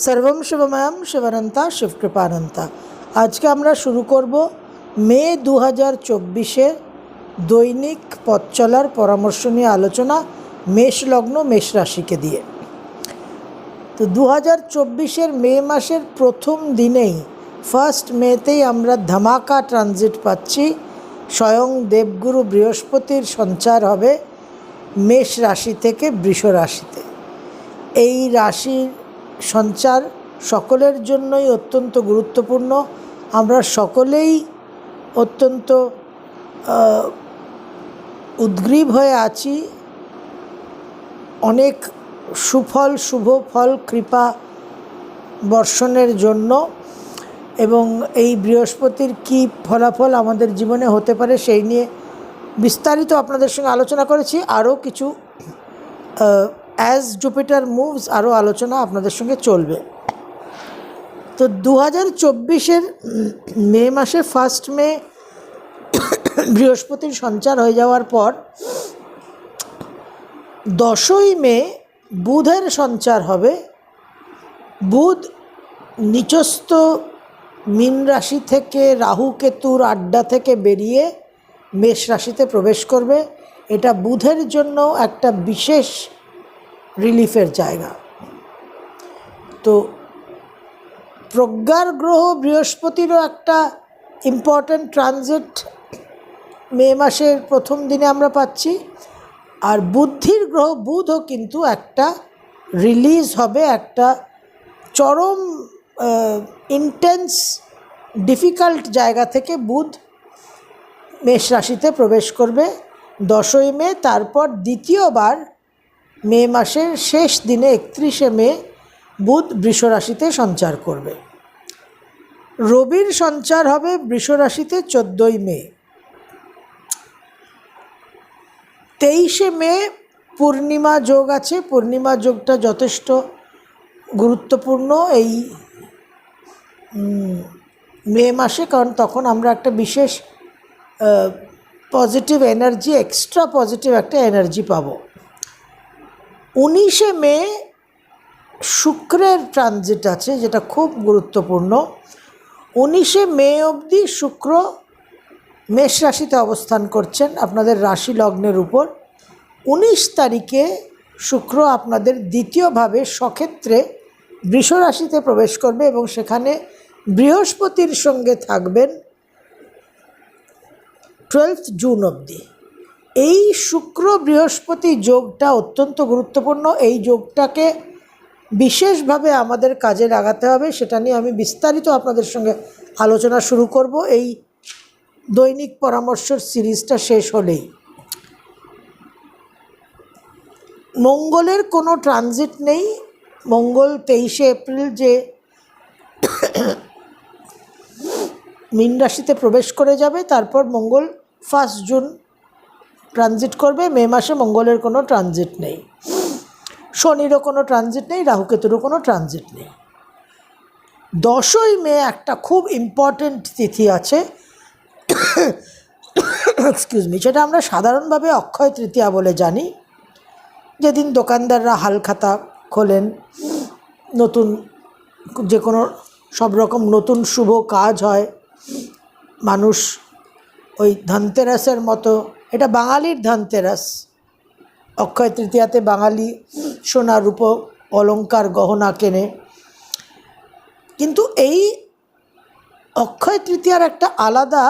सर्वम शिवमयम शिवनंता शिवकृपानंता। आज के আমরা শুরু করব মে 2024 দৈনিক পথ চলার পরামর্শ নিয়ে আলোচনা মেষ লগ্ন মেষ রাশিকে দিয়ে। তো 2024 মে মাসের প্রথম দিনেই ফার্স্ট মেতেই আমরা ধামাকা ট্রানজিট পাচ্ছি। স্বয়ং দেবগুরু বৃহস্পতির সঞ্চার হবে মেষ রাশি থেকে বৃষ রাশিতে। এই রাশির সঞ্চার সকলের জন্যই অত্যন্ত গুরুত্বপূর্ণ। আমরা সকলেই অত্যন্ত উদ্গ্রীব হয়ে আছি অনেক সুফল শুভ ফল কৃপা বর্ষণের জন্য, এবং এই বৃহস্পতির কী ফলাফল আমাদের জীবনে হতে পারে সেই নিয়ে বিস্তারিত আপনাদের সঙ্গে আলোচনা করেছি। আরও কিছু অ্যাজ জুপিটার মুভস আরও আলোচনা আপনাদের সঙ্গে চলবে। তো 2024 মে মাসে ফার্স্ট মে বৃহস্পতির সঞ্চার হয়ে যাওয়ার পর 10ই মে বুধের সঞ্চার হবে। বুধ নিচস্থ মীন রাশি থেকে রাহু কেতুর আড্ডা থেকে বেরিয়ে মেষ রাশিতে প্রবেশ করবে। এটা বুধের জন্য একটা বিশেষ রিলিফের জায়গা। তো প্রজ্ঞার গ্রহ বৃহস্পতিরও একটা ইম্পর্ট্যান্ট ট্রানজিট মে মাসের প্রথম দিনে আমরা পাচ্ছি। আর বুদ্ধির গ্রহ বুধও কিন্তু একটা রিলিজ হবে, একটা চরম ইন্টেন্স ডিফিকাল্ট জায়গা থেকে বুধ মেষ রাশিতে প্রবেশ করবে 10ই মে। তারপর দ্বিতীয়বার মে মাসের শেষ দিনে 31শে মে বুধ বৃষ রাশিতে সঞ্চার করবে। রবির সঞ্চার হবে বৃষ রাশিতে 14ই মে। 23শে মে পূর্ণিমা যোগ আছে। পূর্ণিমা যোগটা যথেষ্ট গুরুত্বপূর্ণ এই মে মাসে, কারণ তখন আমরা একটা বিশেষ পজিটিভ এনার্জি, এক্সট্রা পজিটিভ একটা এনার্জি পাবো। 19শে মে শুক্রের ট্রানজিট আছে, যেটা খুব গুরুত্বপূর্ণ। 19শে মে অবধি শুক্র মেষ রাশিতে অবস্থান করছেন আপনাদের রাশি লগ্নের উপর। 19 তারিখে শুক্র আপনাদের দ্বিতীয়ভাবে সক্ষেত্রে বৃষ রাশিতে প্রবেশ করবে এবং সেখানে বৃহস্পতির সঙ্গে থাকবেন 12 জুন অবধি। এই শুক্র বৃহস্পতি যোগটা অত্যন্ত গুরুত্বপূর্ণ। এই যোগটাকে বিশেষভাবে আমাদের কাজে লাগাতে হবে, সেটা নিয়ে আমি বিস্তারিত আপনাদের সঙ্গে আলোচনা শুরু করব এই দৈনিক পরামর্শের সিরিজটা শেষ হলেই। মঙ্গলের কোনো ট্রানজিট নেই। মঙ্গল 23শে এপ্রিল যে মীন রাশিতে প্রবেশ করে যাবে, তারপর মঙ্গল 1 জুন ট্রানজিট করবে। মে মাসে মঙ্গলের কোনো ট্রানজিট নেই, শনিরও কোনো ট্রানজিট নেই, রাহুকেতুরও কোনো ট্রানজিট নেই। 10ই মে একটা খুব ইম্পর্ট্যান্ট তিথি আছে, এক্সকিউজ মি, সেটা আমরা সাধারণভাবে অক্ষয় তৃতীয়া বলে জানি। যেদিন দোকানদাররা হালখাতা খোলেন, নতুন যে কোনো সব রকম নতুন শুভ কাজ হয়, মানুষ ওই ধনতেরাসের মতো, এটা বাঙালির ধনতেরাস। অক্ষয় তৃতীয়াতে বাঙালি সোনা রূপো অলংকার গহনা কেনে। কিন্তু এই অক্ষয় তৃতীয়ার একটা আলাদা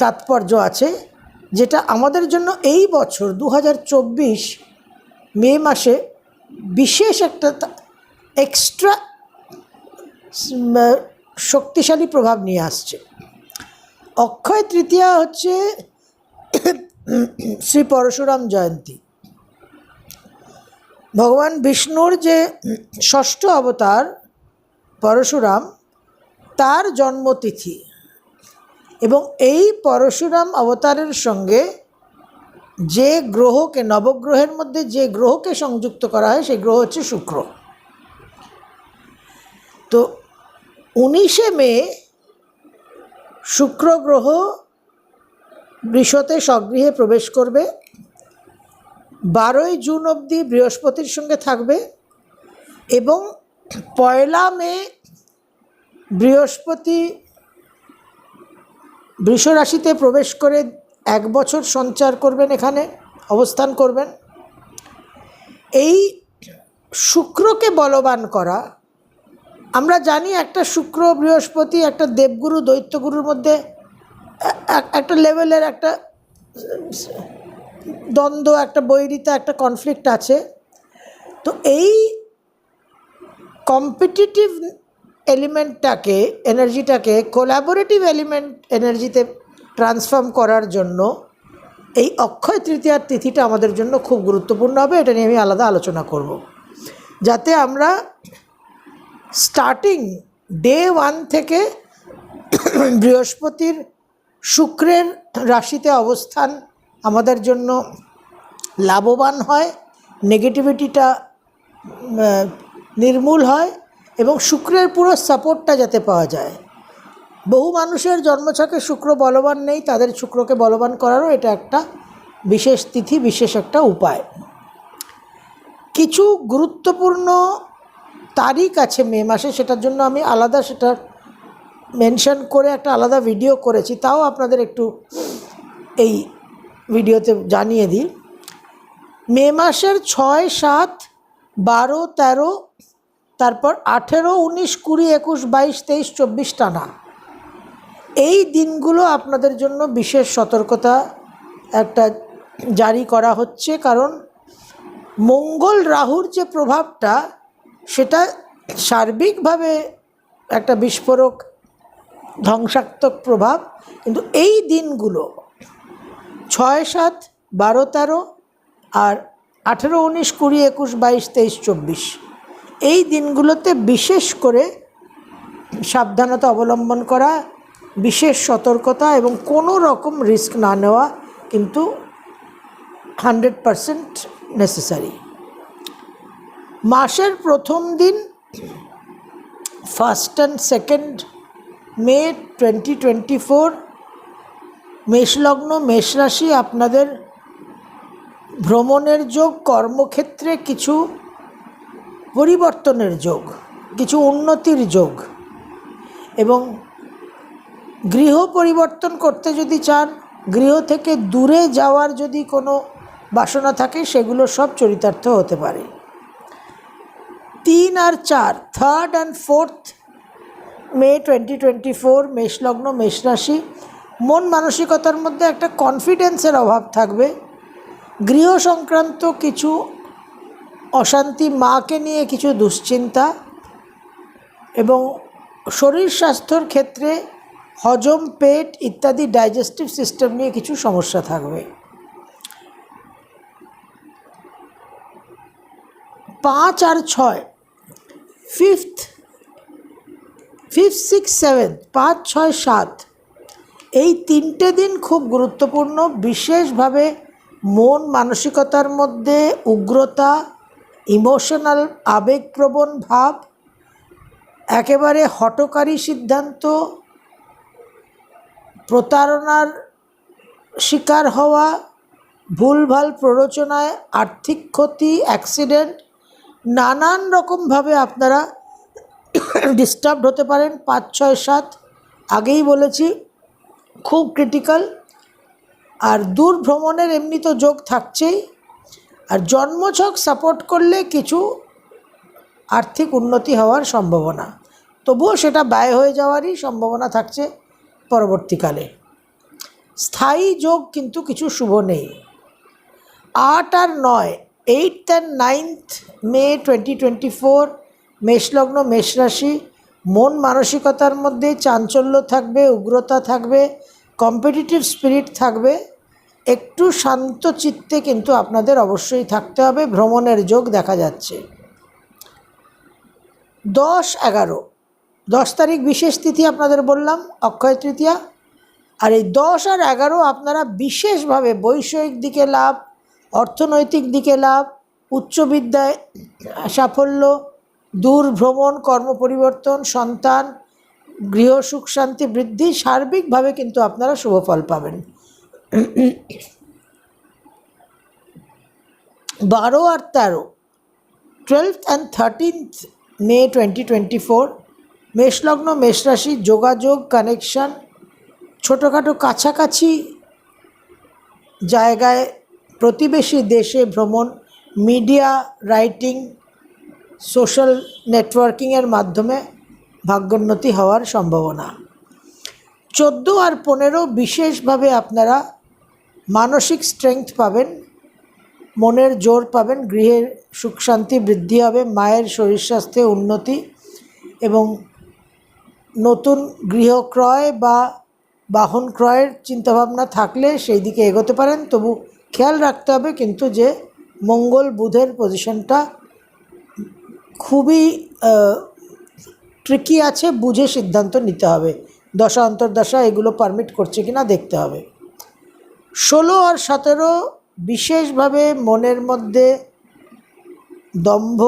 তাৎপর্য আছে, যেটা আমাদের জন্য এই বছর 2024 মে মাসে বিশেষ একটা এক্সট্রা শক্তিশালী প্রভাব নিয়ে আসছে। অক্ষয় তৃতীয়া হচ্ছে শ্রী পরশুরাম জয়ন্তী। ভগবান বিষ্ণুর যে ষষ্ঠ অবতার পরশুরাম, তার জন্মতিথি, এবং এই পরশুরাম অবতারের সঙ্গে যে গ্রহকে, নবগ্রহের মধ্যে যে গ্রহকে সংযুক্ত করা হয় সেই গ্রহ হচ্ছে শুক্র। তো 19শে মে শুক্র গ্রহ বৃষতে স্বগৃহে প্রবেশ করবে। 12ই জুন অবধি বৃহস্পতির সঙ্গে থাকবে এবং 1 মে বৃহস্পতি বৃষ রাশিতে প্রবেশ করে 1 বছর সঞ্চার করবেন, এখানে অবস্থান করবেন। এই শুক্রকে বলবান করা, আমরা জানি একটা শুক্র বৃহস্পতি একটা দেবগুরু দৈত্যগুরুর মধ্যে একটা লেভেলের একটা দ্বন্দ্ব, একটা বৈরিতা, একটা কনফ্লিক্ট আছে। তো এই কম্পিটিটিভ এলিমেন্টটাকে, এনার্জিটাকে কোলাবোরেটিভ এনার্জিতে ট্রান্সফর্ম করার জন্য এই অক্ষয় তৃতীয়ার তিথিটা আমাদের জন্য খুব গুরুত্বপূর্ণ হবে। এটা নিয়ে আমি আলাদা আলোচনা করব, যাতে আমরা স্টার্টিং ডে 1 থেকে বৃহস্পতির শুক্রের রাশিতে অবস্থান আমাদের জন্য লাভবান হয়, নেগেটিভিটিটা নির্মূল হয় এবং শুক্রের পুরো সাপোর্টটা যাতে পাওয়া যায়। বহু মানুষের জন্মছকে শুক্র বলবান নেই, তাদের শুক্রকে বলবান করারও এটা একটা বিশেষ তিথি, বিশেষ একটা উপায়। কিছু গুরুত্বপূর্ণ তারিখ আছে মে মাসে, সেটার জন্য আমি আলাদা সেটা মেনশন করে একটা আলাদা ভিডিও করেছি, তাও আপনাদের একটু এই ভিডিওতে জানিয়ে দিই। মে মাসের 6, 7, 12, 13, তারপর 18, 19, 20, 21, 22, 23, 24 টানা এই দিনগুলো আপনাদের জন্য বিশেষ সতর্কতা একটা জারি করা হচ্ছে। কারণ মঙ্গল রাহুর যে প্রভাবটা, সেটা সার্বিকভাবে একটা বিস্ফোরক ধ্বংসাত্মক প্রভাব, কিন্তু এই দিনগুলো 6, 7, 12, 13 আর 18, 19, 20, 21, 22, 23, 24 এই দিনগুলোতে বিশেষ করে সাবধানতা অবলম্বন করা, বিশেষ সতর্কতা এবং কোনো রকম রিস্ক না নেওয়া কিন্তু 100% নেসেসারি। মাসের প্রথম দিন 1 and 2 মে 2024 মেষলগ্ন মেষ রাশি, আপনাদের ভ্রমণের যোগ, কর্মক্ষেত্রে কিছু পরিবর্তনের যোগ, কিছু উন্নতির যোগ এবং গৃহ পরিবর্তন করতে যদি চান, গৃহ থেকে দূরে যাওয়ার যদি কোনো বাসনা থাকে, সেগুলো সব চরিতার্থ হতে পারে। 3 আর 4 3rd and 4th মে 2024 মেষলগ্ন মেষ রাশি, মন মানসিকতার মধ্যে একটা কনফিডেন্সের অভাব থাকবে। গৃহ সংক্রান্ত কিছু অশান্তি, মাকে নিয়ে কিছু দুশ্চিন্তা এবং শরীর স্বাস্থ্যর ক্ষেত্রে হজম, পেট ইত্যাদি ডাইজেস্টিভ সিস্টেম নিয়ে কিছু সমস্যা থাকবে। 5 আর 6 5th, 6, 7 5, 6, 7 এই 3টে দিন খুব গুরুত্বপূর্ণ। বিশেষভাবে মন মানসিকতার মধ্যে উগ্রতা, ইমোশনাল আবেগপ্রবণ ভাব, একেবারে হঠকারী সিদ্ধান্ত, প্রতারণার শিকার হওয়া, ভুলভাল প্ররোচনায় আর্থিক ক্ষতি, অ্যাক্সিডেন্ট, নানান রকমভাবে আপনারা ডিস্টার্বড হতে পারেন। 5, 6, 7 আগেই বলেছি খুব ক্রিটিক্যাল। আর দূর ভ্রমণের এমনি তো যোগ থাকছেই, আর জন্মছক সাপোর্ট করলে কিছু আর্থিক উন্নতি হওয়ার সম্ভাবনা, তবুও সেটা ব্যয় হয়ে যাওয়ারই সম্ভাবনা থাকছে পরবর্তীকালে। স্থায়ী যোগ কিন্তু কিছু শুভ নেই। 8 আর 9 8th and 9th মে 2024 মেষলগ্ন মেষ রাশি, মন মানসিকতার মধ্যে চাঞ্চল্য থাকবে, উগ্রতা থাকবে, কম্পিটিটিভ স্পিরিট থাকবে। একটু শান্ত চিত্তে কিন্তু আপনাদের অবশ্যই থাকতে হবে। ভ্রমণের যোগ দেখা যাচ্ছে। 10, 11 10 তারিখ বিশেষ তিথি আপনাদের বললাম, অক্ষয় তৃতীয়া। আর এই 10 আর 11 আপনারা বিশেষভাবে বৈষয়িক দিকে লাভ, অর্থনৈতিক দিকে লাভ, উচ্চবিদ্যায় সাফল্য, দূর ভ্রমণ, কর্ম পরিবর্তন, সন্তান, গৃহ সুখ শান্তি বৃদ্ধি, সার্বিকভাবে কিন্তু আপনারা শুভ ফল পাবেন। 12 আর 13 12th and 13th মে 2024। মেষলগ্ন মেষ রাশি, যোগাযোগ, কানেকশান, ছোটোখাটো কাছাকাছি জায়গায়, প্রতিবেশী দেশে ভ্রমণ, মিডিয়া, রাইটিং, সোশ্যাল নেটওয়ার্কিংয়ের মাধ্যমে ভাগ্যোন্নতি হওয়ার সম্ভাবনা। 14 আর 15 বিশেষভাবে আপনারা মানসিক স্ট্রেংথ পাবেন, মনের জোর পাবেন, গৃহের সুখ শান্তি বৃদ্ধি হবে, মায়ের শরীর স্বাস্থ্যে উন্নতি এবং নতুন গৃহ ক্রয় বা বাহন ক্রয়ের চিন্তাভাবনা থাকলে সেই দিকে এগোতে পারেন। তবু খেয়াল রাখতে হবে কিন্তু যে মঙ্গল বুধের পজিশনটা খুবই ট্রিকি আছে, বুঝে সিদ্ধান্ত নিতে হবে। দশা অন্তর্দশা এগুলো পারমিট করছে কিনা দেখতে হবে। 16 আর 17 বিশেষভাবে মনের মধ্যে দম্ভ,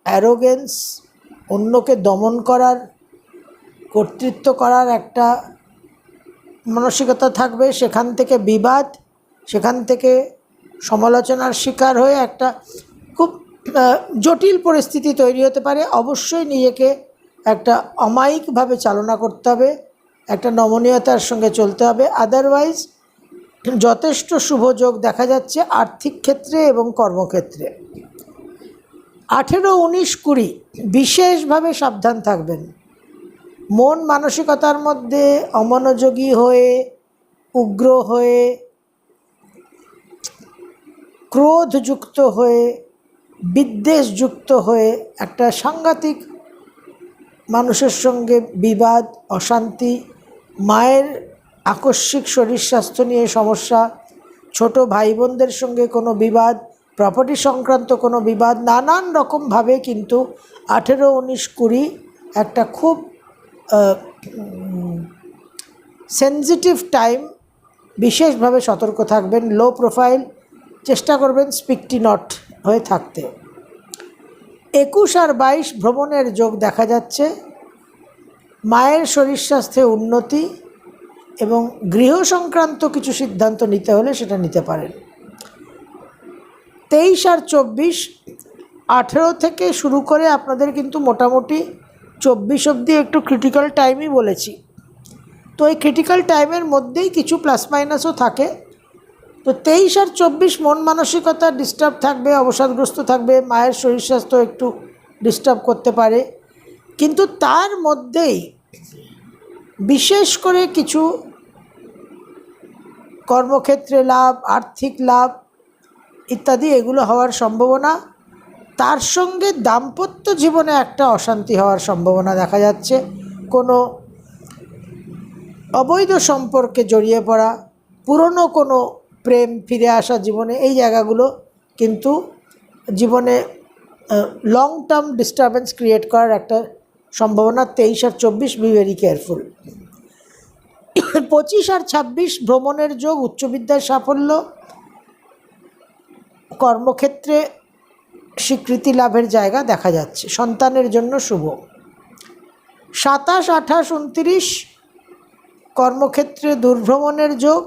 অ্যারোগেন্স, অন্যকে দমন করার, কর্তৃত্ব করার একটা মানসিকতা থাকবে। সেখান থেকে বিবাদ, সেখান থেকে সমালোচনার শিকার হয়ে একটা খুব জটিল পরিস্থিতি তৈরি হতে পারে। অবশ্যই নিজেকে একটা অমায়িকভাবে চালনা করতে হবে, একটা নমনীয়তার সঙ্গে চলতে হবে। আদারওয়াইজ যথেষ্ট শুভ যোগ দেখা যাচ্ছে আর্থিক ক্ষেত্রে এবং কর্মক্ষেত্রে। 18, 19, 20 বিশেষভাবে সাবধান থাকবেন। মন মানসিকতার মধ্যে অমনোযোগী হয়ে, উগ্র হয়ে, ক্রোধযুক্ত হয়ে, বিদ্বেষযুক্ত হয়ে একটা সাংঘাতিক মানুষের সঙ্গে বিবাদ, অশান্তি, মায়ের আকস্মিক শরীর স্বাস্থ্য নিয়ে সমস্যা, ছোট ভাই বোনদের সঙ্গে কোনো বিবাদ, প্রপার্টি সংক্রান্ত কোনো বিবাদ, নানান রকমভাবে কিন্তু 18, 19, 20 একটা খুব সেনজিটিভ টাইম। বিশেষভাবে সতর্ক থাকবেন, লো প্রোফাইল চেষ্টা করবেন স্পিকটি নট হয়ে থাকতে। 21 আর 22 ভ্রমণের যোগ দেখা যাচ্ছে, মায়ের শরীর স্বাস্থ্যে উন্নতি এবং গৃহ সংক্রান্ত কিছু সিদ্ধান্ত নিতে হলে সেটা নিতে পারেন। 23 আর 24, 18 থেকে শুরু করে আপনাদের কিন্তু মোটামুটি 24 অবধি একটু ক্রিটিক্যাল টাইমই বলেছি। তো এই ক্রিটিক্যাল টাইমের মধ্যেই কিছু প্লাস মাইনাসও থাকে। তো 23 আর 24 মন মানসিকতা ডিস্টার্ব থাকবে, অবসাদগ্রস্ত থাকবে, মায়ের শরীর স্বাস্থ্য একটু ডিস্টার্ব করতে পারে। কিন্তু তার মধ্যেই বিশেষ করে কিছু কর্মক্ষেত্রে লাভ, আর্থিক লাভ ইত্যাদি এগুলো হওয়ার সম্ভাবনা। তার সঙ্গে দাম্পত্য জীবনে একটা অশান্তি হওয়ার সম্ভাবনা দেখা যাচ্ছে। কোনো অবৈধ সম্পর্কে জড়িয়ে পড়া, পুরনো কোনো প্রেম ফিরে আসা জীবনে, এই জায়গাগুলো কিন্তু জীবনে লং টার্ম ডিস্টারবেন্স ক্রিয়েট করার একটা সম্ভাবনা। 23 আর 24 বি ভেরি কেয়ারফুল। 25 আর 26 ভ্রমণের যোগ, উচ্চবিদ্যার সাফল্য, কর্মক্ষেত্রে স্বীকৃতি লাভের জায়গা দেখা যাচ্ছে, সন্তানের জন্য শুভ। 27, 28, 29 কর্মক্ষেত্রে দুর্ভ্রমণের যোগ,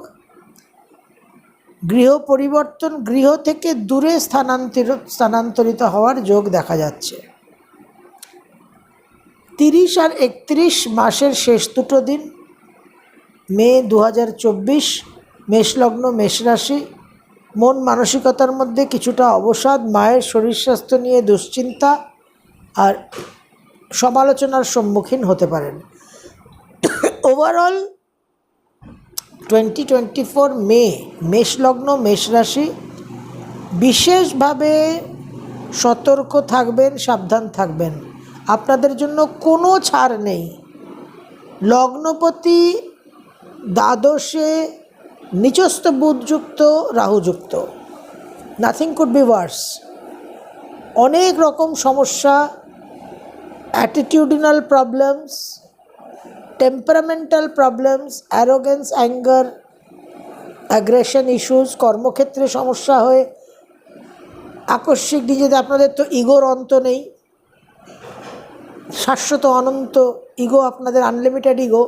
গৃহ পরিবর্তন, গৃহ থেকে দূরে স্থানান্তরিত হওয়ার যোগ দেখা যাচ্ছে। 30 আর 31 মাসের শেষ দুটো দিন, মে 2024, মেষলগ্ন মেষ রাশি, মন মানসিকতার মধ্যে কিছুটা অবসাদ, মায়ের শরীর স্বাস্থ্য নিয়ে দুশ্চিন্তা আর সমালোচনার সম্মুখীন হতে পারেন। ওভারঅল 2024 মে, মেষলগ্ন মেষ রাশি বিশেষভাবে সতর্ক থাকবেন, সাবধান থাকবেন। আপনাদের জন্য কোনো ছাড় নেই। লগ্নপতি দ্বাদশে নিচস্থ বুধযুক্ত, রাহুযুক্ত, নাথিং কুড বি ওয়ার্স। অনেক রকম সমস্যা, attitudinal problems, temperamental problems, arrogance, anger, aggression issues, কর্মক্ষেত্রে সমস্যা হয়ে আকস্মিক নিজেদের, আপনাদের তো ইগোর অন্ত নেই, শাশ্বত অনন্ত ইগো, আপনাদের আনলিমিটেড ইগো।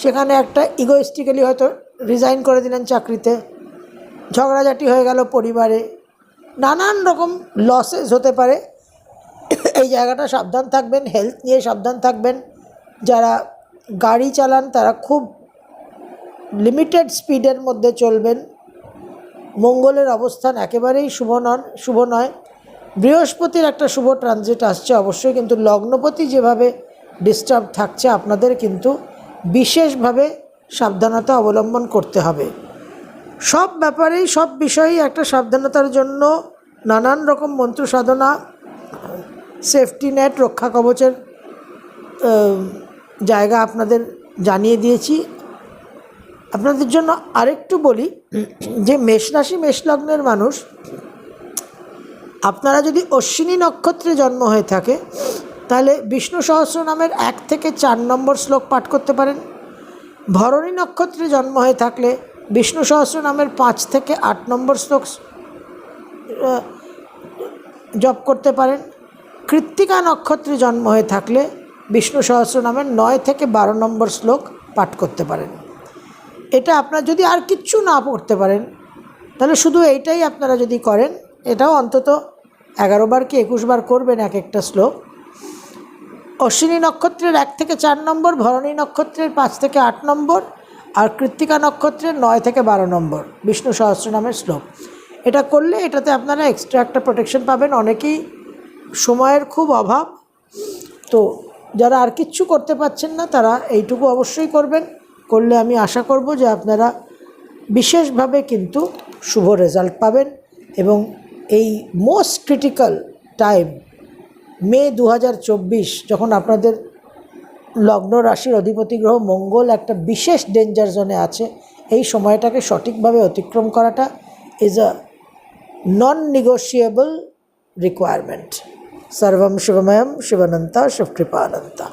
সেখানে একটা ইগোইস্টিক্যালি হয়তো রিজাইন করে দিলেন চাকরিতে, ঝগড়াঝাটি হয়ে গেল পরিবারে, নানান রকম লসেস হতে পারে। এই জায়গাটা সাবধান থাকবেন, হেলথ নিয়ে সাবধান থাকবেন। যারা গাড়ি চালান তারা খুব লিমিটেড স্পিডের মধ্যে চলবেন। মঙ্গলের অবস্থান একেবারেই শুভ নয়। বৃহস্পতির একটা শুভ ট্রানজিট আসছে অবশ্যই, কিন্তু লগ্নপতি যেভাবে ডিস্টার্ব থাকছে আপনাদের কিন্তু বিশেষভাবে সাবধানতা অবলম্বন করতে হবে। সব ব্যাপারেই সব বিষয়েই একটা সাবধানতার জন্য নানান রকম মন্ত্র সাধনা, সেফটি নেট, রক্ষা কবচের জায়গা আপনাদের জানিয়ে দিয়েছি। আপনাদের জন্য আরেকটু বলি যে মেষ রাশি মেষ লগ্নের মানুষ, আপনারা যদি অশ্বিনী নক্ষত্রে জন্ম হয়ে থাকে তাহলে বিষ্ণু সহস্রনামের 1 থেকে 4 নম্বর শ্লোক পাঠ করতে পারেন। ভরণী নক্ষত্রে জন্ম হয়ে থাকলে বিষ্ণু সহস্রনামের 5 থেকে 8 নম্বর শ্লোক জপ করতে পারেন। কৃত্তিকা নক্ষত্রে জন্ম হয়ে থাকলে বিষ্ণু সহস্রনামের 9 থেকে 12 নম্বর শ্লোক পাঠ করতে পারেন। এটা আপনার যদি আর কিচ্ছু না পড়তে পারেন তাহলে শুধু এইটাই আপনারা যদি করেন, এটাও অন্তত 11 বার কি 21 বার করবেন এক একটা শ্লোক। অশ্বিনী নক্ষত্রের 1 থেকে 4 নম্বর, ভরণী নক্ষত্রের 5 থেকে 8 নম্বর, আর কৃত্তিকা নক্ষত্রের 9 থেকে 12 নম্বর বিষ্ণু সহস্রনামের শ্লোক। এটা করলে এটাতে আপনারা এক্সট্রা একটা প্রোটেকশন পাবেন। অনেকেই সময়ের খুব অভাব, তো যারা আর কিচ্ছু করতে পারছেন না তারা এইটুকু অবশ্যই করবেন। করলে আমি আশা করব যে আপনারা বিশেষভাবে কিন্তু শুভ রেজাল্ট পাবেন। এবং এই মোস্ট ক্রিটিক্যাল টাইম মে 2024, যখন আপনাদের লগ্ন রাশির অধিপতি গ্রহ মঙ্গল একটা বিশেষ ডেঞ্জার জোনে আছে, এই সময়টাকে সঠিকভাবে অতিক্রম করাটা is a non negotiable requirement. সর্বম শিবময়ম শিবানন্তা শিবকৃপানন্তা।